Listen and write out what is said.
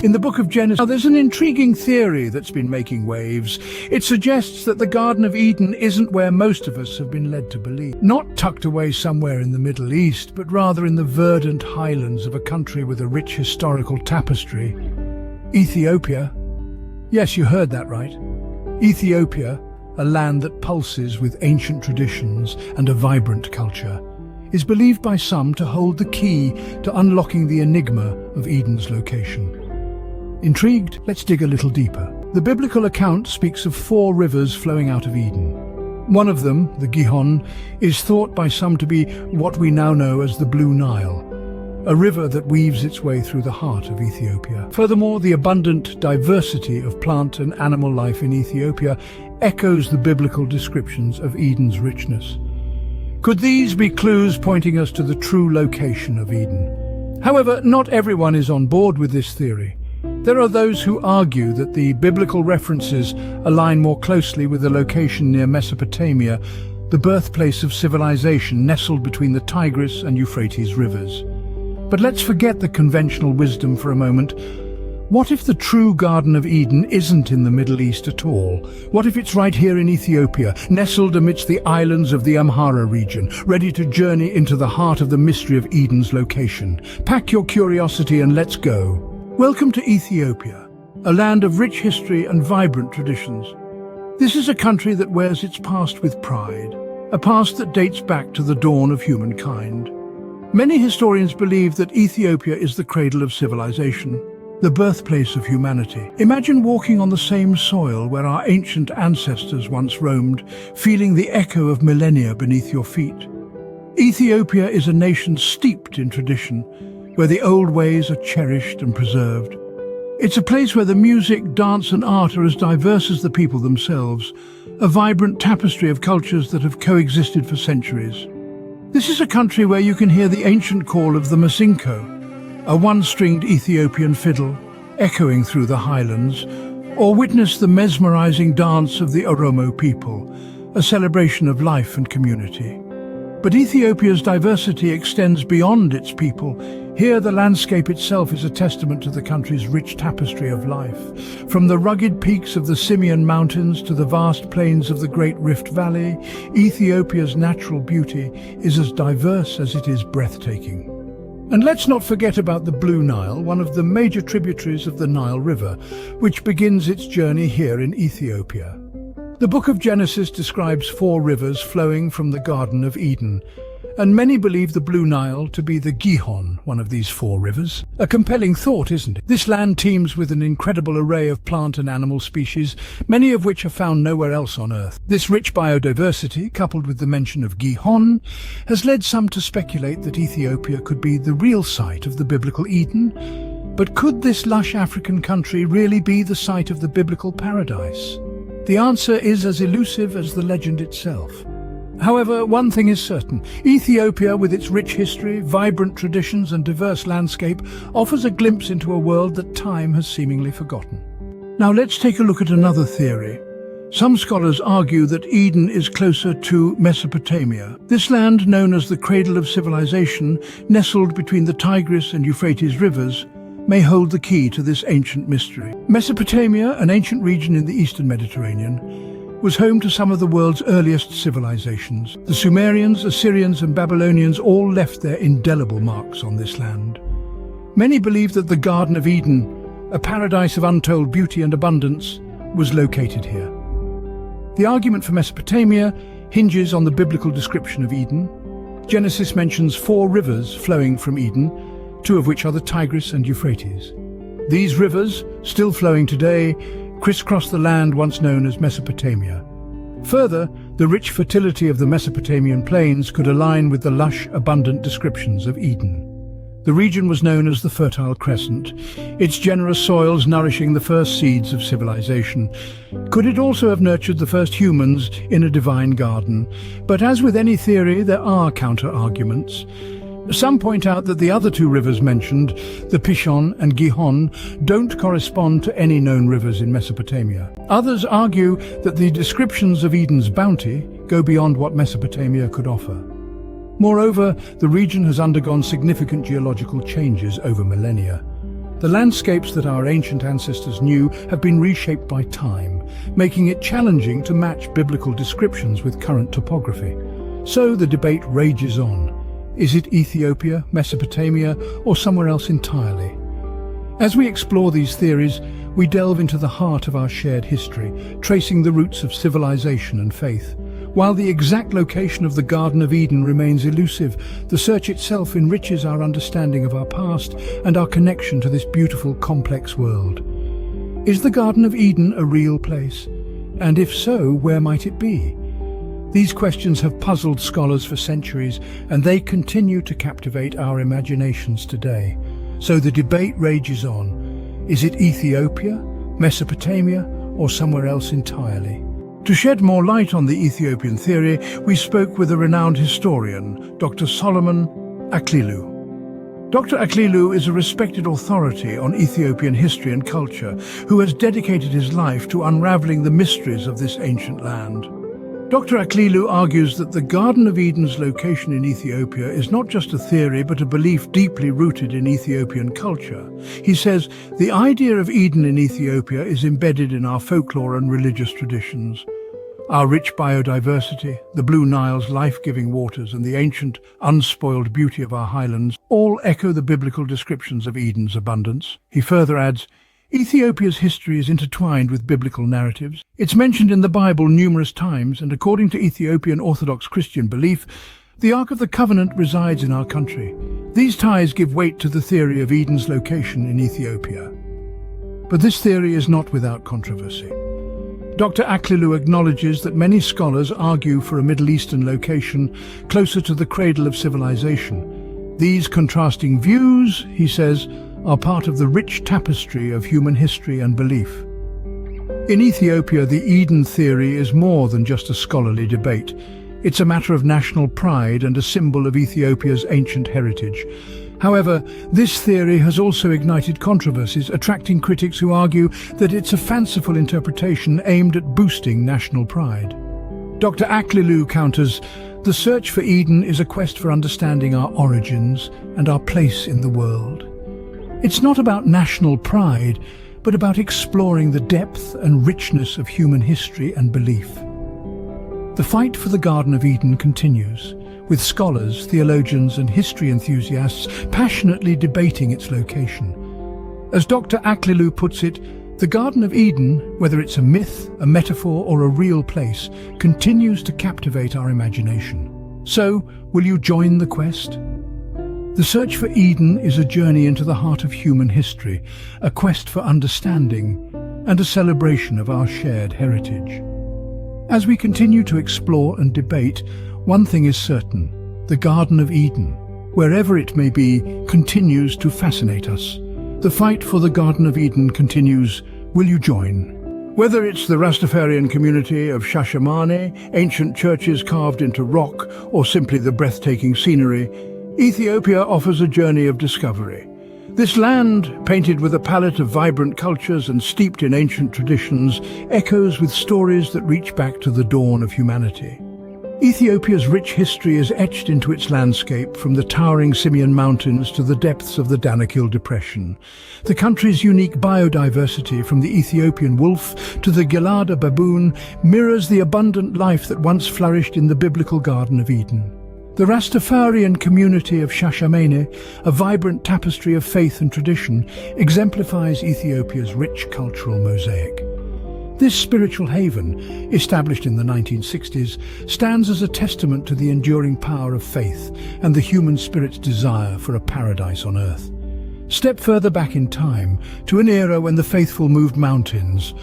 In the book of Genesis, now there's an intriguing theory that's been making waves. It suggests that the Garden of Eden isn't where most of us have been led to believe. Not tucked away somewhere in the Middle East, but rather in the verdant highlands of a country with a rich historical tapestry. Ethiopia. Yes, you heard that right. Ethiopia, a land that pulses with ancient traditions and a vibrant culture, is believed by some to hold the key to unlocking the enigma of Eden's location. Intrigued? Let's dig a little deeper. The biblical account speaks of 4 rivers flowing out of Eden. One of them, the Gihon, is thought by some to be what we now know as the Blue Nile, a river that weaves its way through the heart of Ethiopia. Furthermore, the abundant diversity of plant and animal life in Ethiopia echoes the biblical descriptions of Eden's richness. Could these be clues pointing us to the true location of Eden? However, not everyone is on board with this theory. There are those who argue that the biblical references align more closely with the location near Mesopotamia, the birthplace of civilization nestled between the Tigris and Euphrates rivers. But let's forget the conventional wisdom for a moment. What if the true Garden of Eden isn't in the Middle East at all? What if it's right here in Ethiopia, nestled amidst the islands of the Amhara region, ready to journey into the heart of the mystery of Eden's location? Pack your curiosity and let's go. Welcome to Ethiopia, a land of rich history and vibrant traditions. This is a country that wears its past with pride, a past that dates back to the dawn of humankind. Many historians believe that Ethiopia is the cradle of civilization, the birthplace of humanity. Imagine walking on the same soil where our ancient ancestors once roamed, feeling the echo of millennia beneath your feet. Ethiopia is a nation steeped in tradition, where the old ways are cherished and preserved. It's a place where the music, dance and art are as diverse as the people themselves, a vibrant tapestry of cultures that have coexisted for centuries. This is a country where you can hear the ancient call of the Masinko, a one-stringed Ethiopian fiddle, echoing through the highlands, or witness the mesmerizing dance of the Oromo people, a celebration of life and community. But Ethiopia's diversity extends beyond its people. Here the landscape itself is a testament to the country's rich tapestry of life. From the rugged peaks of the Simien Mountains to the vast plains of the Great Rift Valley, Ethiopia's natural beauty is as diverse as it is breathtaking. And let's not forget about the Blue Nile, one of the major tributaries of the Nile River, which begins its journey here in Ethiopia. The book of Genesis describes 4 rivers flowing from the Garden of Eden, and many believe the Blue Nile to be the Gihon, one of these 4 rivers. A compelling thought, isn't it? This land teems with an incredible array of plant and animal species, many of which are found nowhere else on Earth. This rich biodiversity, coupled with the mention of Gihon, has led some to speculate that Ethiopia could be the real site of the biblical Eden. But could this lush African country really be the site of the biblical paradise? The answer is as elusive as the legend itself. However, one thing is certain. Ethiopia, with its rich history, vibrant traditions and diverse landscape, offers a glimpse into a world that time has seemingly forgotten. Now let's take a look at another theory. Some scholars argue that Eden is closer to Mesopotamia. This land, known as the cradle of civilization, nestled between the Tigris and Euphrates rivers, may hold the key to this ancient mystery. Mesopotamia, an ancient region in the eastern Mediterranean, was home to some of the world's earliest civilizations. The Sumerians, Assyrians and Babylonians all left their indelible marks on this land. Many believe that the Garden of Eden, a paradise of untold beauty and abundance, was located here. The argument for Mesopotamia hinges on the biblical description of Eden. Genesis mentions 4 rivers flowing from Eden, 2 of which are the Tigris and Euphrates. These rivers, still flowing today, crisscross the land once known as Mesopotamia. Further, the rich fertility of the Mesopotamian plains could align with the lush, abundant descriptions of Eden. The region was known as the Fertile Crescent, its generous soils nourishing the first seeds of civilization. Could it also have nurtured the first humans in a divine garden? But as with any theory, there are counter-arguments. Some point out that the other 2 rivers mentioned, the Pishon and Gihon, don't correspond to any known rivers in Mesopotamia. Others argue that the descriptions of Eden's bounty go beyond what Mesopotamia could offer. Moreover, the region has undergone significant geological changes over millennia. The landscapes that our ancient ancestors knew have been reshaped by time, making it challenging to match biblical descriptions with current topography. So the debate rages on. Is it Ethiopia, Mesopotamia, or somewhere else entirely? As we explore these theories, we delve into the heart of our shared history, tracing the roots of civilization and faith. While the exact location of the Garden of Eden remains elusive, the search itself enriches our understanding of our past and our connection to this beautiful, complex world. Is the Garden of Eden a real place? And if so, where might it be? These questions have puzzled scholars for centuries, and they continue to captivate our imaginations today. So the debate rages on. Is it Ethiopia, Mesopotamia, or somewhere else entirely? To shed more light on the Ethiopian theory, we spoke with a renowned historian, Dr. Solomon Aklilu. Dr. Aklilu is a respected authority on Ethiopian history and culture who has dedicated his life to unraveling the mysteries of this ancient land. Dr. Aklilu argues that the Garden of Eden's location in Ethiopia is not just a theory but a belief deeply rooted in Ethiopian culture. He says the idea of Eden in Ethiopia is embedded in our folklore and religious traditions. Our rich biodiversity, the Blue Nile's life-giving waters and the ancient, unspoiled beauty of our highlands all echo the biblical descriptions of Eden's abundance. He further adds, Ethiopia's history is intertwined with biblical narratives. It's mentioned in the Bible numerous times, and according to Ethiopian Orthodox Christian belief, the Ark of the Covenant resides in our country. These ties give weight to the theory of Eden's location in Ethiopia. But this theory is not without controversy. Dr. Aklilu acknowledges that many scholars argue for a Middle Eastern location closer to the cradle of civilization. These contrasting views, he says, are part of the rich tapestry of human history and belief. In Ethiopia, the Eden theory is more than just a scholarly debate. It's a matter of national pride and a symbol of Ethiopia's ancient heritage. However, this theory has also ignited controversies, attracting critics who argue that it's a fanciful interpretation aimed at boosting national pride. Dr. Aklilu counters, the search for Eden is a quest for understanding our origins and our place in the world. It's not about national pride, but about exploring the depth and richness of human history and belief. The fight for the Garden of Eden continues, with scholars, theologians and history enthusiasts passionately debating its location. As Dr. Aklilu puts it, the Garden of Eden, whether it's a myth, a metaphor or a real place, continues to captivate our imagination. So, will you join the quest? The search for Eden is a journey into the heart of human history, a quest for understanding and a celebration of our shared heritage. As we continue to explore and debate, one thing is certain: the Garden of Eden, wherever it may be, continues to fascinate us. The fight for the Garden of Eden continues. Will you join? Whether it's the Rastafarian community of Shashamane, ancient churches carved into rock, or simply the breathtaking scenery, Ethiopia offers a journey of discovery. This land, painted with a palette of vibrant cultures and steeped in ancient traditions, echoes with stories that reach back to the dawn of humanity. Ethiopia's rich history is etched into its landscape, from the towering Simien Mountains to the depths of the Danakil Depression. The country's unique biodiversity, from the Ethiopian wolf to the Gelada baboon, mirrors the abundant life that once flourished in the biblical Garden of Eden. The Rastafarian community of Shashamane, a vibrant tapestry of faith and tradition, exemplifies Ethiopia's rich cultural mosaic. This spiritual haven, established in the 1960s, stands as a testament to the enduring power of faith and the human spirit's desire for a paradise on earth. Step further back in time, to an era when the faithful moved mountains,